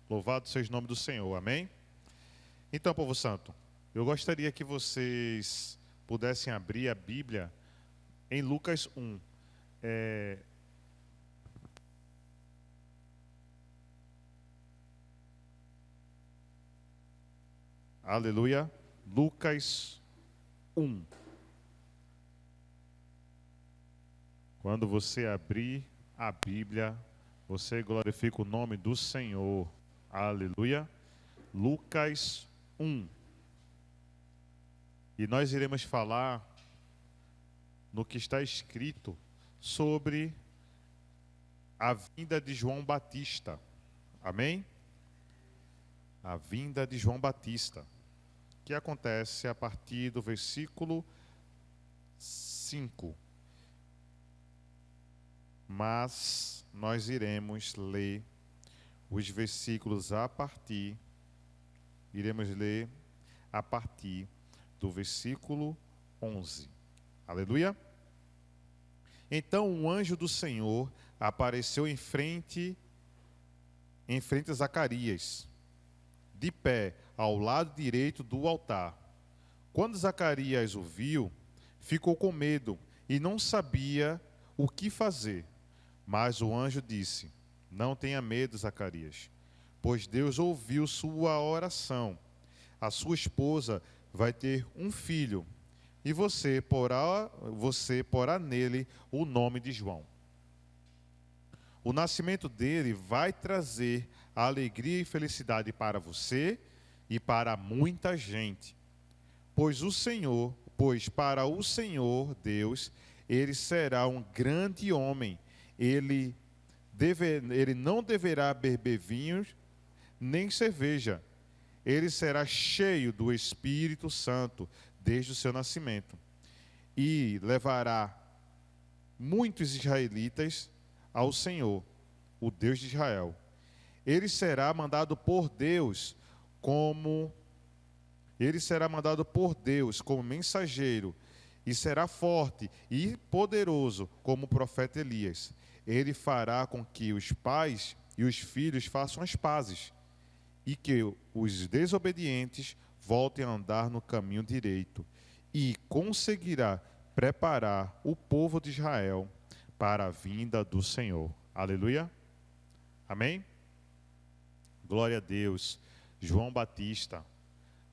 Louvado seja o nome do Senhor, amém? Então, povo santo, eu gostaria que vocês pudessem abrir a Bíblia em Lucas 1. Aleluia. Lucas 1. Quando você abrir a Bíblia, você glorifica o nome do Senhor. Aleluia. Lucas 1. E nós iremos falar no que está escrito sobre a vinda de João Batista. Amém? A vinda de João Batista, que acontece a partir do versículo 5. Mas nós iremos ler os versículos iremos ler a partir do versículo 11. Aleluia. Então um anjo do Senhor apareceu em frente a Zacarias, de pé ao lado direito do altar. Quando Zacarias o viu, ficou com medo e não sabia o que fazer. Mas o anjo disse: não tenha medo, Zacarias, pois Deus ouviu sua oração. A sua esposa vai ter um filho, e você porá nele o nome de João. O nascimento dele vai trazer alegria e felicidade para você e para muita gente. Pois para o Senhor Deus, ele será um grande homem. Ele não deverá beber vinho nem cerveja. Ele será cheio do Espírito Santo desde o seu nascimento. E levará muitos israelitas ao Senhor, o Deus de Israel. Ele será mandado por Deus como mensageiro, e será forte e poderoso como o profeta Elias. Ele fará com que os pais e os filhos façam as pazes, e que os desobedientes voltem a andar no caminho direito, e conseguirá preparar o povo de Israel para a vinda do Senhor. Aleluia. Amém? Glória a Deus. João Batista,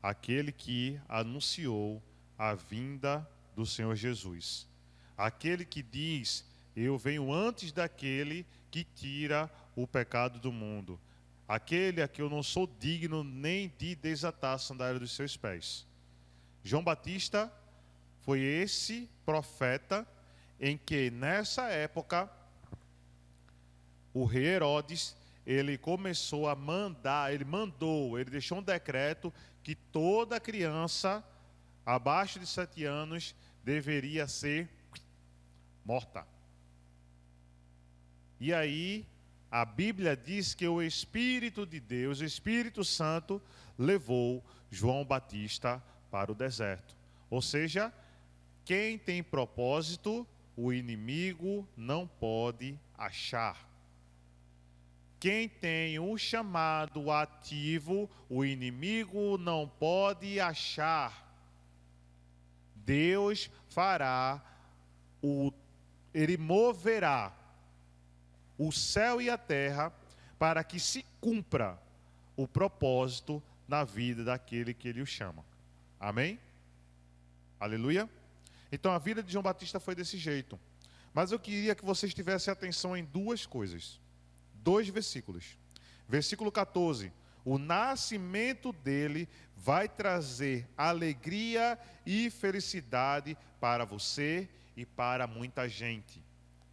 aquele que anunciou a vinda do Senhor Jesus. Aquele que diz: eu venho antes daquele que tira o pecado do mundo. Aquele a que eu não sou digno nem de desatar a sandália dos seus pés. João Batista foi esse profeta em que, nessa época, o rei Herodes, ele começou a mandar, ele deixou um decreto que toda criança abaixo de 7 anos deveria ser morta. E aí, a Bíblia diz que o Espírito de Deus, o Espírito Santo, levou João Batista para o deserto. Ou seja, quem tem propósito, o inimigo não pode achar. Quem tem um chamado ativo, o inimigo não pode achar. Deus ele moverá o céu e a terra para que se cumpra o propósito na vida daquele que ele o chama. Amém? Aleluia? Então a vida de João Batista foi desse jeito. Mas eu queria que vocês tivessem atenção em 2 coisas. 2 versículos. Versículo 14. O nascimento dele vai trazer alegria e felicidade para você e para muita gente.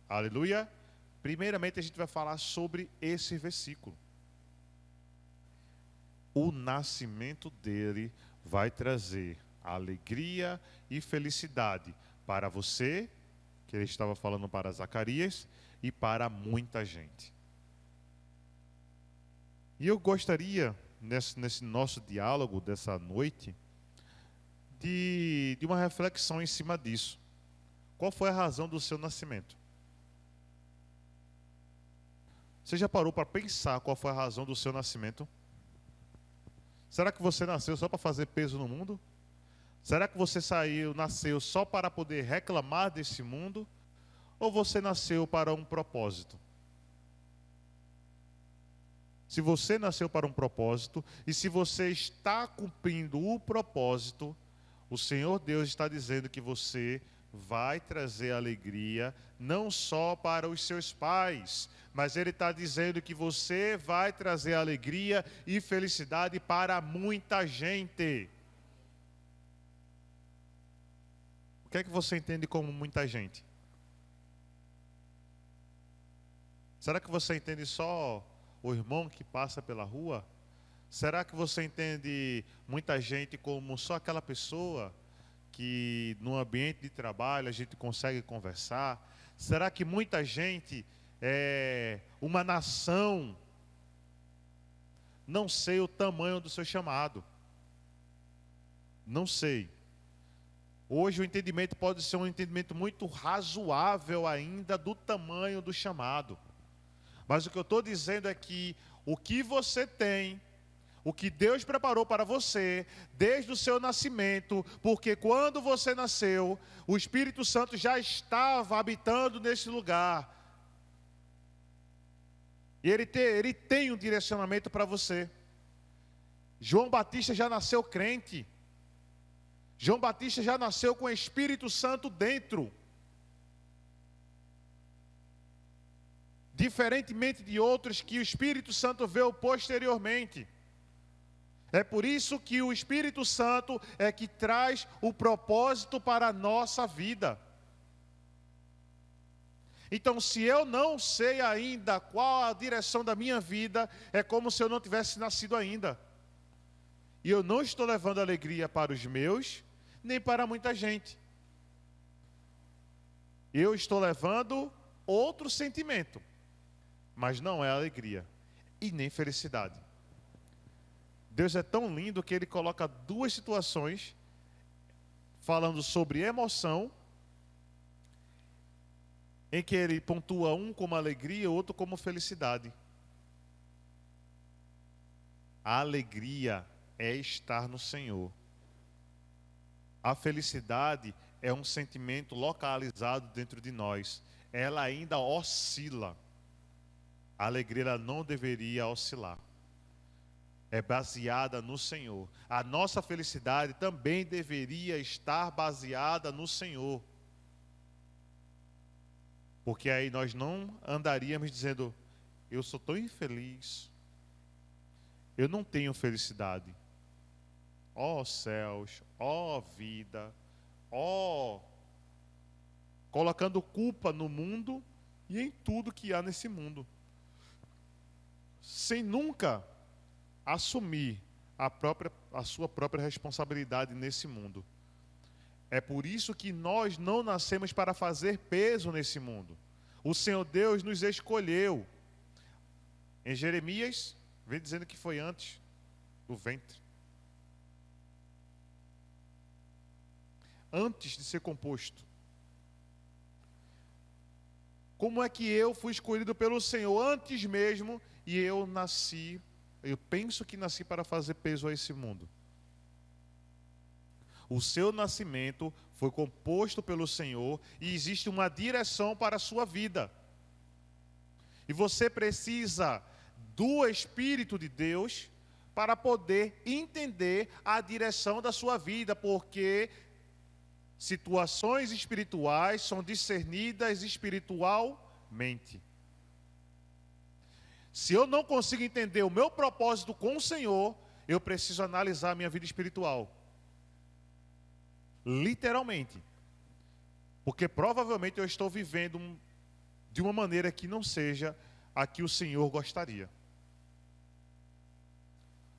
Aleluia? Primeiramente a gente vai falar sobre esse versículo. O nascimento dele vai trazer alegria e felicidade para você, que ele estava falando para Zacarias, e para muita gente. E eu gostaria, nesse nosso diálogo dessa noite, de uma reflexão em cima disso. Qual foi a razão do seu nascimento? Você já parou para pensar qual foi a razão do seu nascimento? Será que você nasceu só para fazer peso no mundo? Será que você nasceu só para poder reclamar desse mundo? Ou você nasceu para um propósito? Se você nasceu para um propósito, e se você está cumprindo o propósito, o Senhor Deus está dizendo que você vai trazer alegria, não só para os seus pais, mas Ele está dizendo que você vai trazer alegria e felicidade para muita gente. O que é que você entende como muita gente? Será que você entende só o irmão que passa pela rua? Será que você entende muita gente como só aquela pessoa que no ambiente de trabalho a gente consegue conversar? Será que muita gente é uma nação? Não sei o tamanho do seu chamado. Não sei. Hoje o entendimento pode ser um entendimento muito razoável ainda do tamanho do chamado. Mas o que eu estou dizendo é que o que você tem, o que Deus preparou para você, desde o seu nascimento, porque quando você nasceu, o Espírito Santo já estava habitando nesse lugar. E ele tem um direcionamento para você. João Batista já nasceu crente. João Batista já nasceu com o Espírito Santo dentro. Diferentemente de outros que o Espírito Santo veio posteriormente. É por isso que o Espírito Santo é que traz o propósito para a nossa vida. Então, se eu não sei ainda qual a direção da minha vida, é como se eu não tivesse nascido ainda. E eu não estou levando alegria para os meus, nem para muita gente. Eu estou levando outro sentimento, mas não é alegria e nem felicidade. Deus é tão lindo que Ele coloca duas situações falando sobre emoção, em que Ele pontua um como alegria e outro como felicidade. A alegria é estar no Senhor. A felicidade é um sentimento localizado dentro de nós. Ela ainda oscila. A alegria ela não deveria oscilar. É baseada no Senhor. A nossa felicidade também deveria estar baseada no Senhor. Porque aí nós não andaríamos dizendo, eu sou tão infeliz, eu não tenho felicidade. Ó céus, ó vida, ó, colocando culpa no mundo e em tudo que há nesse mundo, sem nunca assumir a sua própria responsabilidade nesse mundo. É por isso que nós não nascemos para fazer peso nesse mundo. O Senhor Deus nos escolheu. Em Jeremias, vem dizendo que foi antes do ventre. Antes de ser composto. Como é que eu fui escolhido pelo Senhor antes mesmo e eu nasci, eu penso que nasci para fazer peso a esse mundo? O seu nascimento foi composto pelo Senhor e existe uma direção para a sua vida. E você precisa do Espírito de Deus para poder entender a direção da sua vida, porque situações espirituais são discernidas espiritualmente. Se eu não consigo entender o meu propósito com o Senhor, eu preciso analisar a minha vida espiritual. Literalmente. Porque provavelmente eu estou vivendo de uma maneira que não seja a que o Senhor gostaria.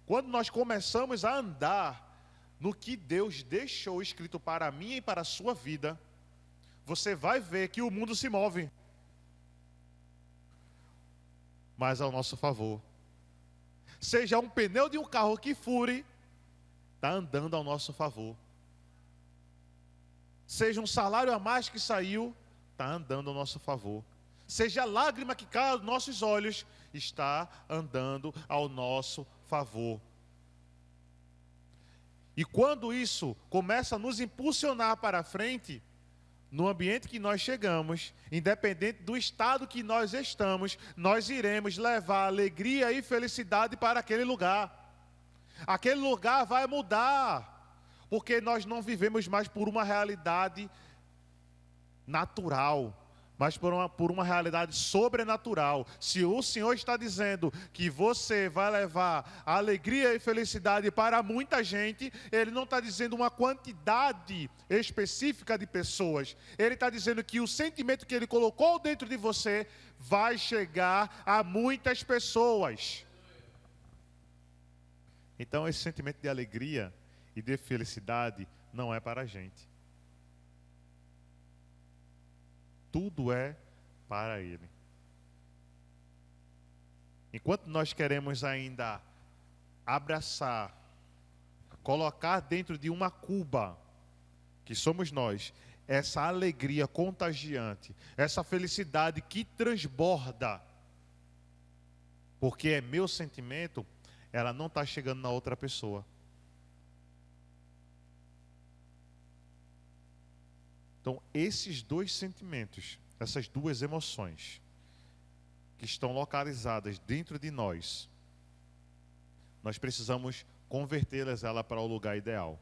Quando nós começamos a andar no que Deus deixou escrito para mim e para a sua vida, você vai ver que o mundo se move, mas ao nosso favor. Seja um pneu de um carro que fure, está andando ao nosso favor. Seja um salário a mais que saiu, está andando ao nosso favor. seja a lágrima que cai aos nossos olhos, está andando ao nosso favor. E quando isso começa a nos impulsionar para frente, no ambiente que nós chegamos, independente do estado que nós estamos, nós iremos levar alegria e felicidade para aquele lugar. Aquele lugar vai mudar, porque nós não vivemos mais por uma realidade natural, mas por uma realidade sobrenatural. Se o Senhor está dizendo que você vai levar alegria e felicidade para muita gente, Ele não está dizendo uma quantidade específica de pessoas. Ele está dizendo que o sentimento que Ele colocou dentro de você vai chegar a muitas pessoas. Então esse sentimento de alegria e de felicidade não é para a gente. Tudo é para Ele. Enquanto nós queremos ainda abraçar, colocar dentro de uma cuba, que somos nós, essa alegria contagiante, essa felicidade que transborda, porque é meu sentimento, ela não está chegando na outra pessoa. Então, esses dois sentimentos, essas duas emoções, que estão localizadas dentro de nós, nós precisamos convertê-las para o lugar ideal.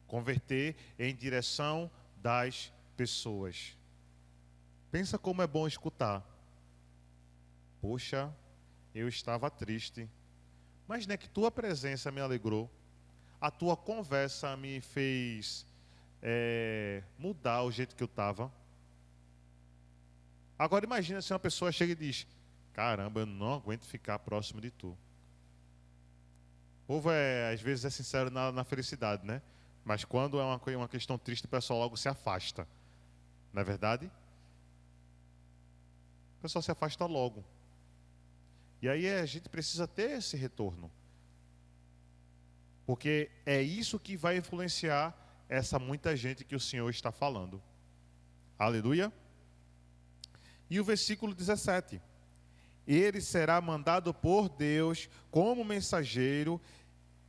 Converter em direção das pessoas. Pensa como é bom escutar. Poxa, eu estava triste, mas não é que tua presença me alegrou, a tua conversa me fez mudar o jeito que eu estava. Agora imagina se uma pessoa chega e diz: caramba, eu não aguento ficar próximo de tu. O povo às vezes é sincero na felicidade, né? Mas quando é uma questão triste, o pessoal logo se afasta. Não é verdade? O pessoal se afasta logo. E aí a gente precisa ter esse retorno. Porque é isso que vai influenciar essa muita gente que o Senhor está falando. Aleluia. E o versículo 17. Ele será mandado por Deus como mensageiro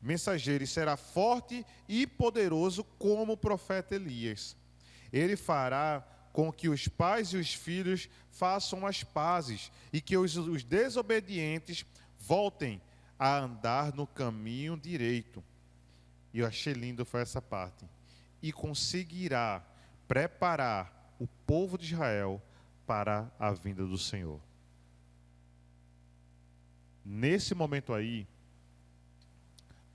e será forte e poderoso como o profeta Elias. Ele fará com que os pais e os filhos façam as pazes e que os desobedientes voltem a andar no caminho direito. E eu achei lindo foi essa parte. E conseguirá preparar o povo de Israel para a vinda do Senhor. Nesse momento aí,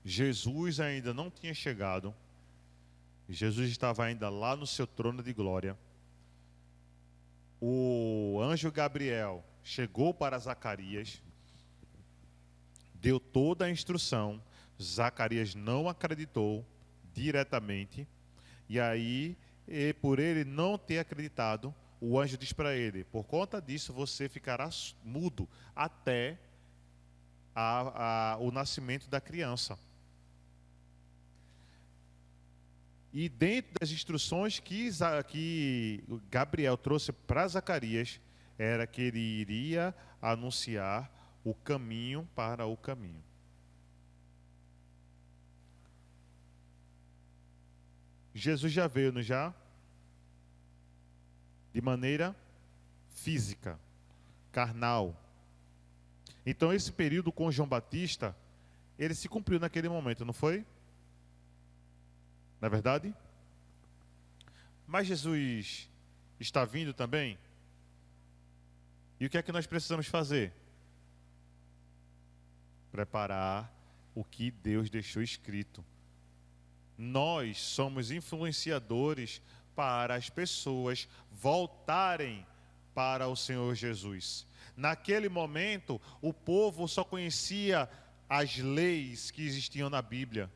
Jesus ainda não tinha chegado. Jesus estava ainda lá no seu trono de glória. O anjo Gabriel chegou para Zacarias, deu toda a instrução. Zacarias não acreditou diretamente. E aí, por ele não ter acreditado, o anjo diz para ele: por conta disso você ficará mudo até o nascimento da criança. E dentro das instruções que Gabriel trouxe para Zacarias, era que ele iria anunciar o caminho para o caminho. Jesus já veio, não já? De maneira física, carnal. Então esse período com João Batista, ele se cumpriu naquele momento, não foi? Não é verdade? Mas Jesus está vindo também. E o que é que nós precisamos fazer? Preparar o que Deus deixou escrito. Nós somos influenciadores para as pessoas voltarem para o Senhor Jesus. Naquele momento, o povo só conhecia as leis que existiam na Bíblia.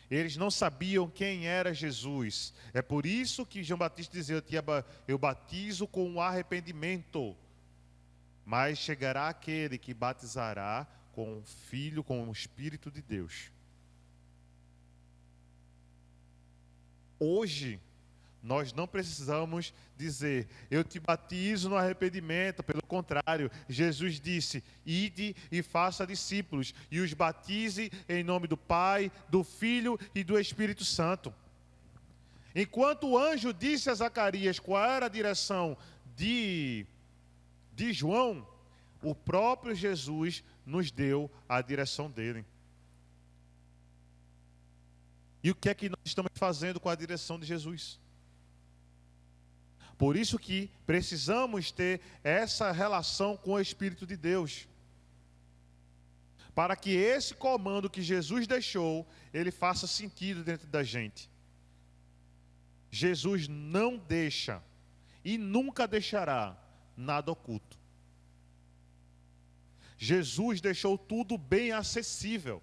Eles não sabiam quem era Jesus. É por isso que João Batista dizia: eu batizo com o arrependimento. Mas chegará aquele que batizará com o Filho, com o Espírito de Deus. Hoje, Nós não precisamos dizer, eu te batizo no arrependimento. Pelo contrário, Jesus disse, ide e faça discípulos, e os batize em nome do Pai, do Filho e do Espírito Santo. Enquanto o anjo disse a Zacarias qual era a direção de João, o próprio Jesus nos deu a direção dele. E o que é que nós estamos fazendo com a direção de Jesus? Por isso que precisamos ter essa relação com o Espírito de Deus. Para que esse comando que Jesus deixou, ele faça sentido dentro da gente. Jesus não deixa e nunca deixará nada oculto. Jesus deixou tudo bem acessível.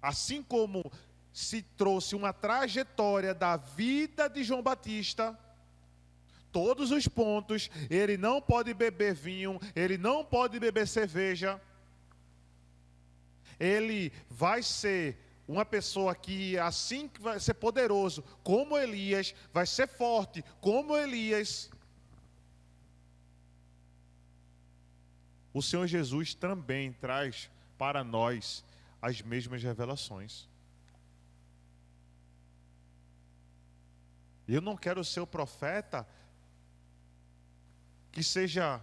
Assim como se trouxe uma trajetória da vida de João Batista, todos os pontos, ele não pode beber vinho, ele não pode beber cerveja, ele vai ser uma pessoa que assim que vai ser poderoso, como Elias, vai ser forte, como Elias. O Senhor Jesus também traz para nós as mesmas revelações. Eu não quero ser o profeta que seja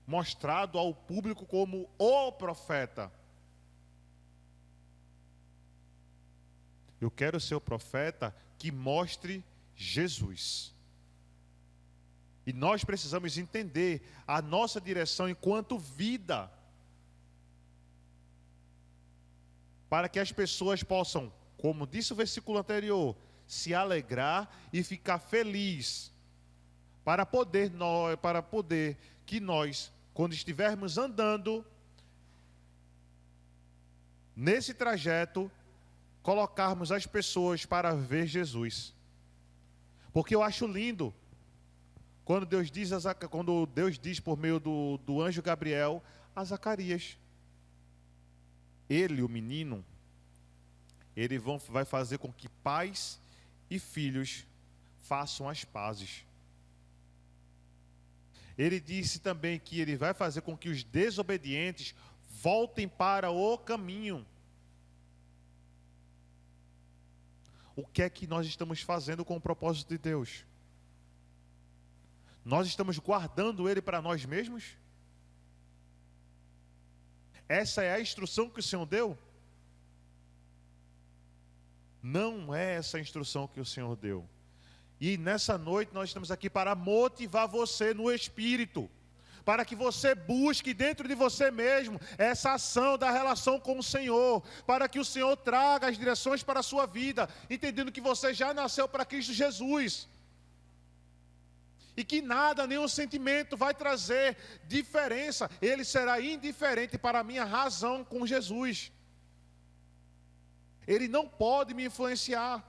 mostrado ao público como o profeta. Eu quero ser o profeta que mostre Jesus. E nós precisamos entender a nossa direção enquanto vida, para que as pessoas possam, como disse o versículo anterior, se alegrar e ficar feliz, para poder que nós, quando estivermos andando nesse trajeto, colocarmos as pessoas para ver Jesus. Porque eu acho lindo quando Deus diz por meio do anjo Gabriel a Zacarias, ele, o menino, ele vai fazer com que pais e filhos façam as pazes. Ele disse também que ele vai fazer com que os desobedientes voltem para o caminho. O que é que nós estamos fazendo com o propósito de Deus? Nós estamos guardando ele para nós mesmos? Essa é a instrução que o Senhor deu? Não é essa a instrução que o Senhor deu. E nessa noite nós estamos aqui para motivar você no Espírito, para que você busque dentro de você mesmo essa ação da relação com o Senhor, para que o Senhor traga as direções para a sua vida, entendendo que você já nasceu para Cristo Jesus. E que nada, nenhum sentimento vai trazer diferença, ele será indiferente para a minha razão com Jesus. Ele não pode me influenciar,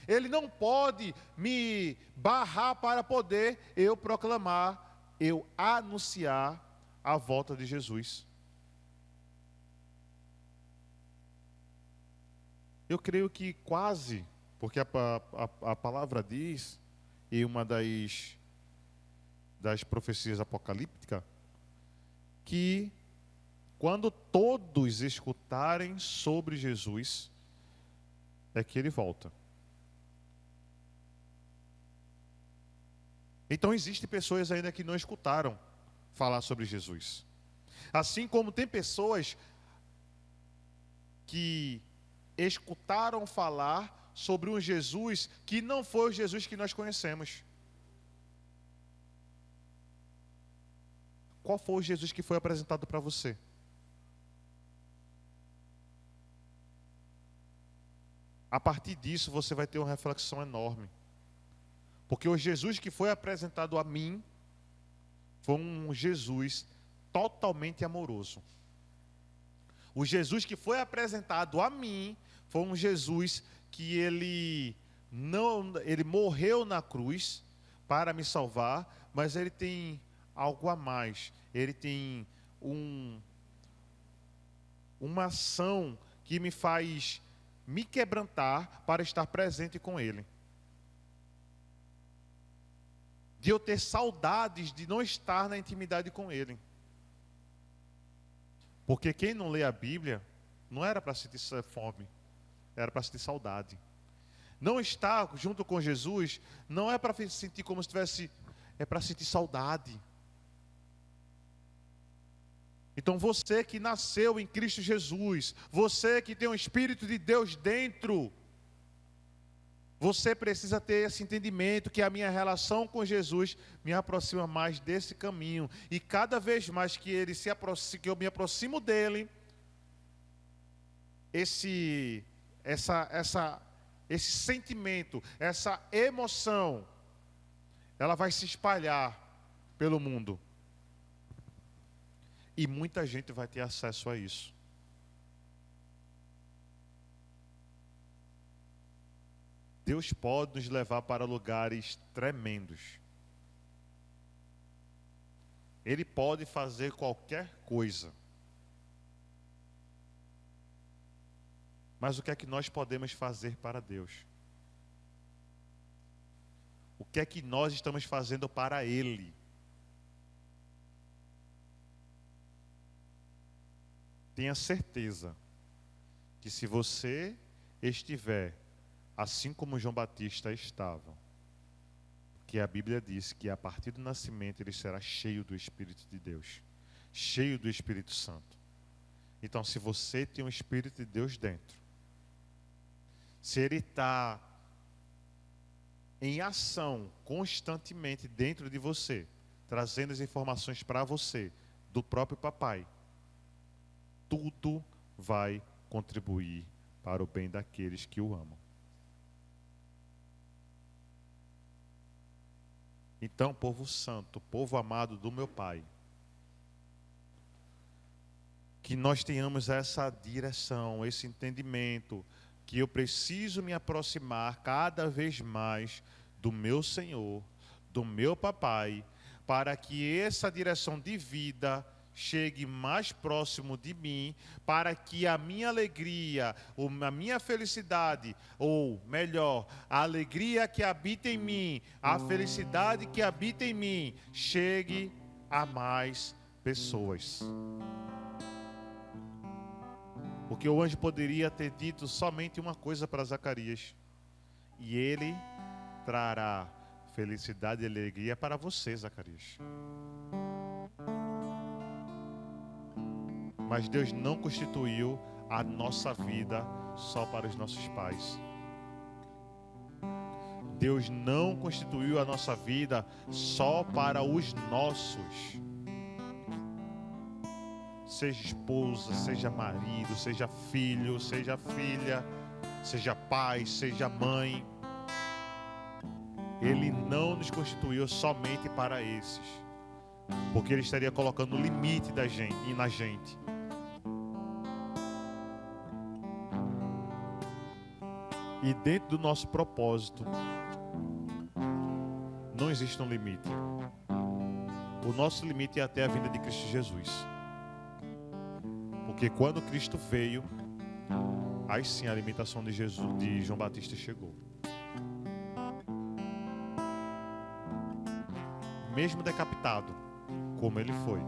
ele não pode me barrar para poder eu proclamar, eu anunciar a volta de Jesus. Eu creio que quase, porque a palavra diz, em uma das profecias apocalípticas, que quando todos escutarem sobre Jesus, é que ele volta. Então existem pessoas ainda que não escutaram falar sobre Jesus. Assim como tem pessoas que escutaram falar sobre um Jesus que não foi o Jesus que nós conhecemos. Qual foi o Jesus que foi apresentado para você? A partir disso você vai ter uma reflexão enorme. Porque o Jesus que foi apresentado a mim foi um Jesus totalmente amoroso. O Jesus que foi apresentado a mim foi um Jesus que ele morreu na cruz para me salvar, mas ele tem algo a mais. Ele tem uma ação que me faz me quebrantar para estar presente com ele. de eu ter saudades de não estar na intimidade com Ele. Porque quem não lê a Bíblia, não era para sentir fome, era para sentir saudade. Não estar junto com Jesus, não é para sentir como se tivesse, é para sentir saudade. Então você que nasceu em Cristo Jesus, você que tem o Espírito de Deus dentro, você precisa ter esse entendimento que a minha relação com Jesus me aproxima mais desse caminho. E cada vez mais que que eu me aproximo dele, esse sentimento, essa emoção, ela vai se espalhar pelo mundo. E muita gente vai ter acesso a isso. Deus pode nos levar para lugares tremendos. Ele pode fazer qualquer coisa. Mas o que é que nós podemos fazer para Deus? O que é que nós estamos fazendo para Ele? Tenha certeza que se você estiver assim como João Batista estava, que a Bíblia diz que a partir do nascimento ele será cheio do Espírito de Deus, cheio do Espírito Santo. Então, se você tem o Espírito de Deus dentro, se ele está em ação constantemente dentro de você, trazendo as informações para você, do próprio papai, tudo vai contribuir para o bem daqueles que o amam. Então, povo santo, povo amado do meu Pai, que nós tenhamos essa direção, esse entendimento, que eu preciso me aproximar cada vez mais do meu Senhor, do meu papai, para que essa direção de vida chegue mais próximo de mim, para que a minha alegria, ou a minha felicidade, ou melhor, a alegria que habita em mim, a felicidade que habita em mim, chegue a mais pessoas. Porque o anjo poderia ter dito somente uma coisa para Zacarias: e ele trará felicidade e alegria para você, Zacarias. Mas Deus não constituiu a nossa vida só para os nossos pais. Deus não constituiu a nossa vida só para os nossos. Seja esposa, seja marido, seja filho, seja filha, seja pai, seja mãe. Ele não nos constituiu somente para esses, porque Ele estaria colocando o limite da gente e na gente. E dentro do nosso propósito, não existe um limite. O nosso limite é até a vinda de Cristo Jesus. Porque quando Cristo veio, aí sim a limitação de João Batista chegou. Mesmo decapitado, como ele foi,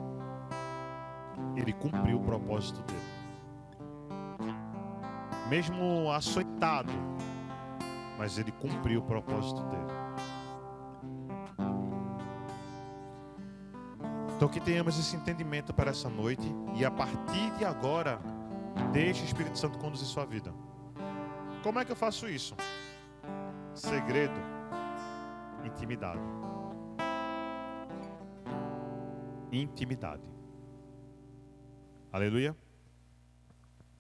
ele cumpriu o propósito dele. Mesmo açoitado, mas ele cumpriu o propósito dele. Então que tenhamos esse entendimento para essa noite, e a partir de agora, deixe o Espírito Santo conduzir sua vida. Como é que eu faço isso? Segredo: intimidade. Intimidade. Aleluia.